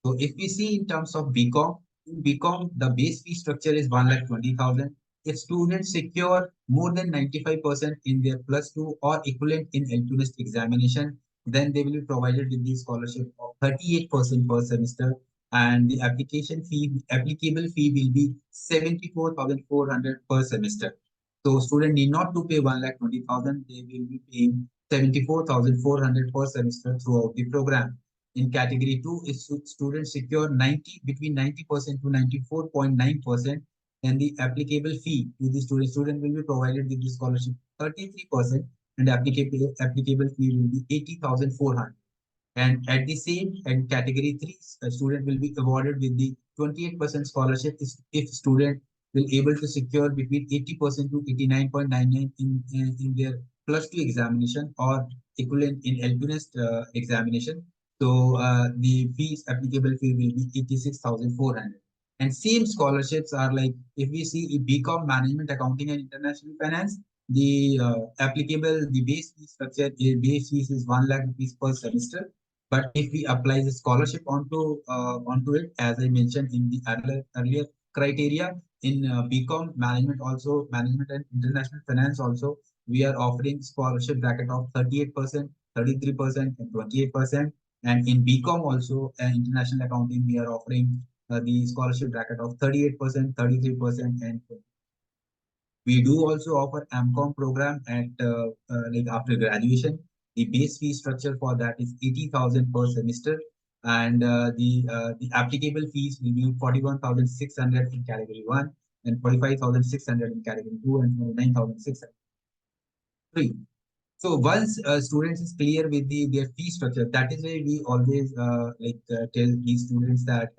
So if we see in terms of BCom, in BCom, the base fee structure is 1,20,000. If students secure more than 95% in their plus two or equivalent in LPUnest examination, then they will be provided with the scholarship of 38% per semester, and the applicable fee will be 74,400 per semester. So student need not to pay 1,20,000, they will be paying 74,400 per semester throughout the program. In category 2, if students secure between 90% to 94.9%, then the applicable fee to the student will be provided with the scholarship 33%, and applicable fee will be 80,400. And at the same, and category 3, a student will be awarded with the 28% scholarship if student will able to secure between 80% to 89.99 in their plus two examination or equivalent in LPUnest examination. So the fees applicable fee will be 86,400. And same scholarships are like if we see BCom Management Accounting and International Finance, the base fee structure base fees is 1 lakh rupees per semester. But if we apply the scholarship onto it, as I mentioned in the earlier criteria, in BCom management and international finance also, we are offering scholarship bracket of 38%, 33%, and 28%. And in BCom also, international accounting, we are offering the scholarship bracket of 38%, 33%, and we do also offer AMCOM program at like after graduation. The base fee structure for that is 80,000 per semester, and the applicable fees will be 41,600 in category 1, and 45,600 in category 2, and 49,600. So once students is clear with their fee structure, that is why we always tell these students that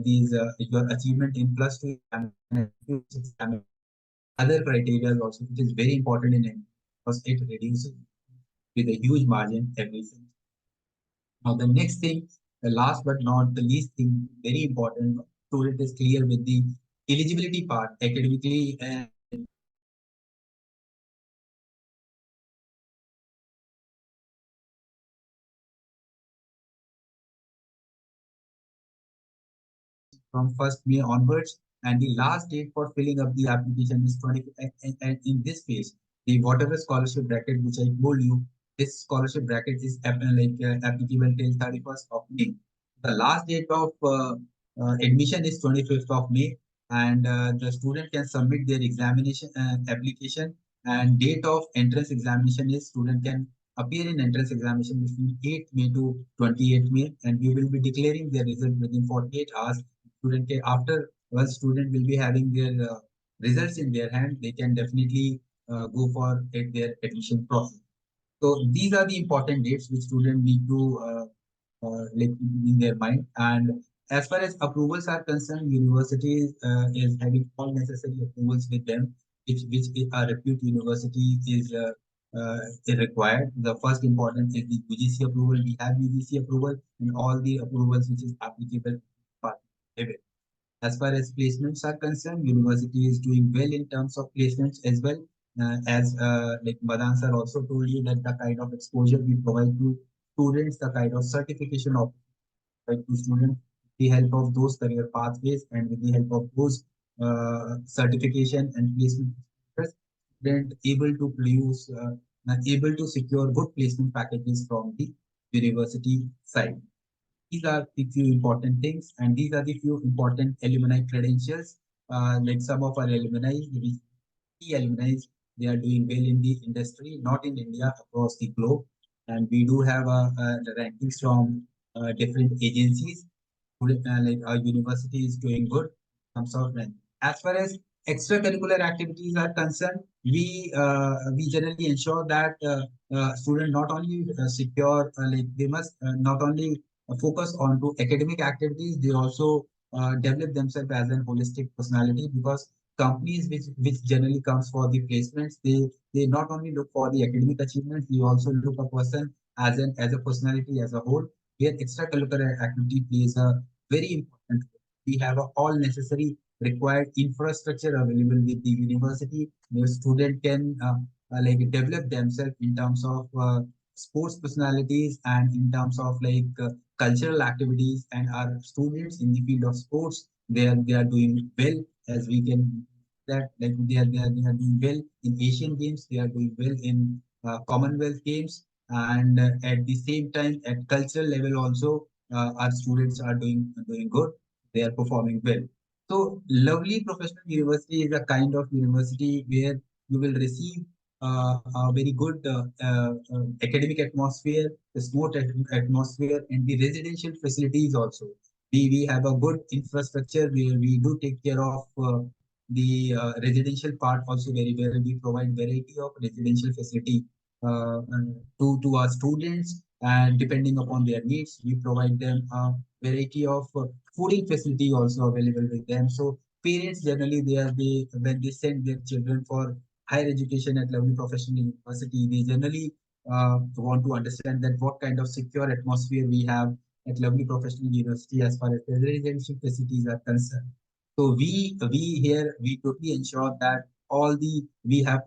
these your achievement in plus two examination, other criteria also, which is very important in it because it reduces with a huge margin every semester. Now, the next thing, the last but not the least thing, very important, student is clear with the eligibility part academically and from 1st May onwards, and the last date for filling up the application is 20. And in this case, the whatever scholarship bracket which I told you, this scholarship bracket is applicable till 31st of May. The last date of admission is 25th of May, and the student can submit their examination application. And date of entrance examination is student can appear in entrance examination between 8th May to 28th May, and we will be declaring their result within 48 hours. Student can, after once student will be having their results in their hand, they can definitely go for their admission process. So these are the important dates which students need to like in their mind. And as far as approvals are concerned, universities is having all necessary approvals with them, which a repute university is required. The first important is the UGC approval. We have UGC approval and all the approvals which is applicable. As far as placements are concerned, university is doing well in terms of placements as well. As like Madan sir also told you that the kind of exposure we provide to students, the kind of certification of to students, with the help of those career pathways and with the help of those certification and placement, student able to produce, able to secure good placement packages from the university side. These are the few important things, and these are the few important alumni credentials. Like some of our alumni, the key alumni, they are doing well in the industry, not in India, across the globe. And we do have the rankings from different agencies. Like our university is doing good in terms of rank. As far as extracurricular activities are concerned, we generally ensure that student not only secure like they must not only focus on to academic activities, they also develop themselves as an holistic personality, because companies which generally comes for the placements, they not only look for the academic achievements, they also look a person as a personality as a whole, where extracurricular activity plays a very important role. We have all necessary required infrastructure available with the university where student can like develop themselves in terms of sports personalities and in terms of cultural activities. And our students in the field of sports, they are doing well, as we can that like they are doing well in Asian Games, they are doing well in Commonwealth Games, and at the same time at cultural level also our students are doing good. They are performing well. So Lovely Professional University is a kind of university where you will receive a very good academic atmosphere, the smooth atmosphere, and the residential facilities also. We have a good infrastructure where we do take care of the residential part also very well. We provide variety of residential facility to our students, and depending upon their needs, we provide them a variety of fooding facility also available with them. So parents generally they when they send their children for higher education at Lovely Professional University, they generally want to understand that what kind of secure atmosphere we have at Lovely Professional University as far as the residential facilities are concerned. So we here we totally ensure that all the we have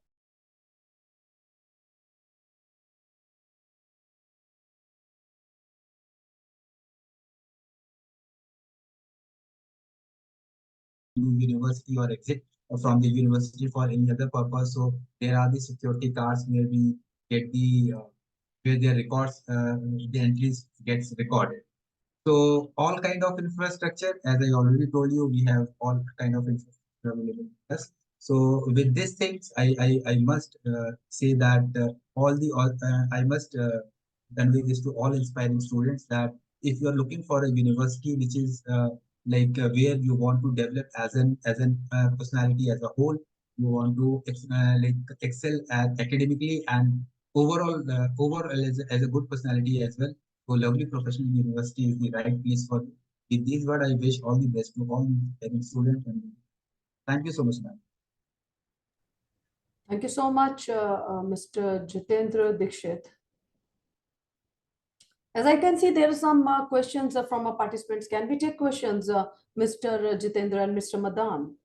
university or exit from the university for any other purpose. So there are the security cards where we get the where their records, the entries gets recorded. So all kind of infrastructure, as I already told you, we have all kind of infrastructure available with us. So with these things, I must say that I must convey this to all inspiring students that if you are looking for a university which is where you want to develop as an personality as a whole, you want to excel academically and overall as a good personality as well. So Lovely Professional University is the right place for you. With these words, I wish all the best to all the students. And thank you so much, ma'am. Thank you so much, Mr. Jitendra Dikshit. As I can see, there are some questions from our participants. Can we take questions, Mr. Jitendra and Mr. Madan?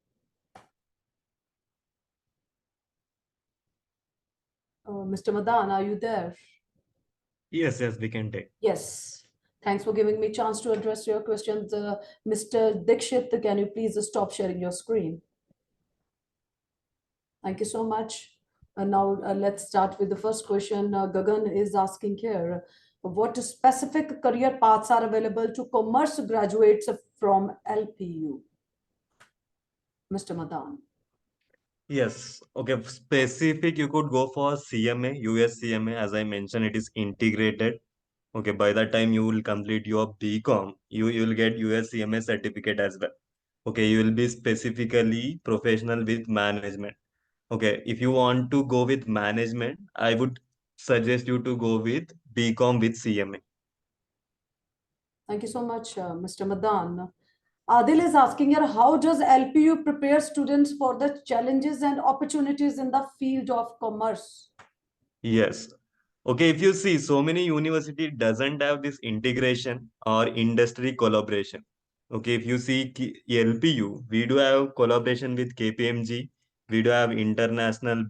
Mr. Madan, are you there? Yes, we can take. Yes. Thanks for giving me a chance to address your questions. Mr. Dikshit, can you please stop sharing your screen? Thank you so much. And now let's start with the first question. Gagan is asking here, what specific career paths are available to commerce graduates from LPU? Mr. Madan. Yes. Okay. Specific, you could go for CMA, US CMA. As I mentioned, it is integrated. Okay. By the time you will complete your BCom, you will get US CMA certificate as well. Okay. You will be specifically professional with management. Okay. If you want to go with management, I would suggest you to go with BCom with CMA. Thank you so much, Mr. Madan. Adil is asking here, how does LPU prepare students for the challenges and opportunities in the field of commerce? Yes. Okay, if you see, so many university doesn't have this integration or industry collaboration. Okay, if you see LPU, we do have collaboration with KPMG. We do have international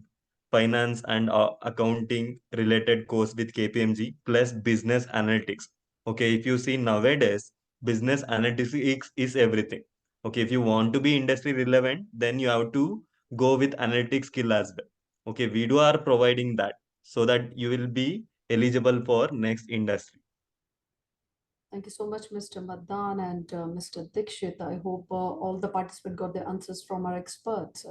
finance and accounting related course with KPMG plus business analytics. Okay, if you see nowadays, business analytics is everything. Okay, if you want to be industry relevant, then you have to go with analytics skill as well. Okay, we do are providing that so that you will be eligible for next industry. Thank you so much, Mr. Madan and Mr. Dikshit. I hope all the participants got the answers from our experts.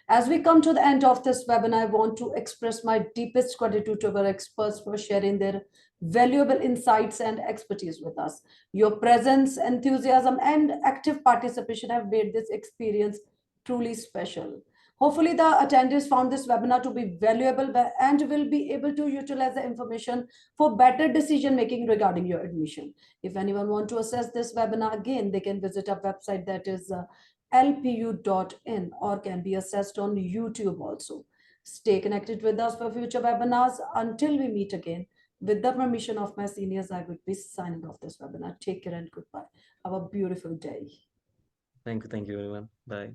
As we come to the end of this webinar, I want to express my deepest gratitude to our experts for sharing their valuable insights and expertise with us. Your presence, enthusiasm, and active participation have made this experience truly special. Hopefully, the attendees found this webinar to be valuable and will be able to utilize the information for better decision making regarding your admission. If anyone wants to access this webinar again, they can visit our website, that is lpu.in, or can be accessed on YouTube also. Stay connected with us for future webinars. Until we meet again, with the permission of my seniors, I would be signing off this webinar. Take care and goodbye. Have a beautiful day. Thank you everyone. Bye.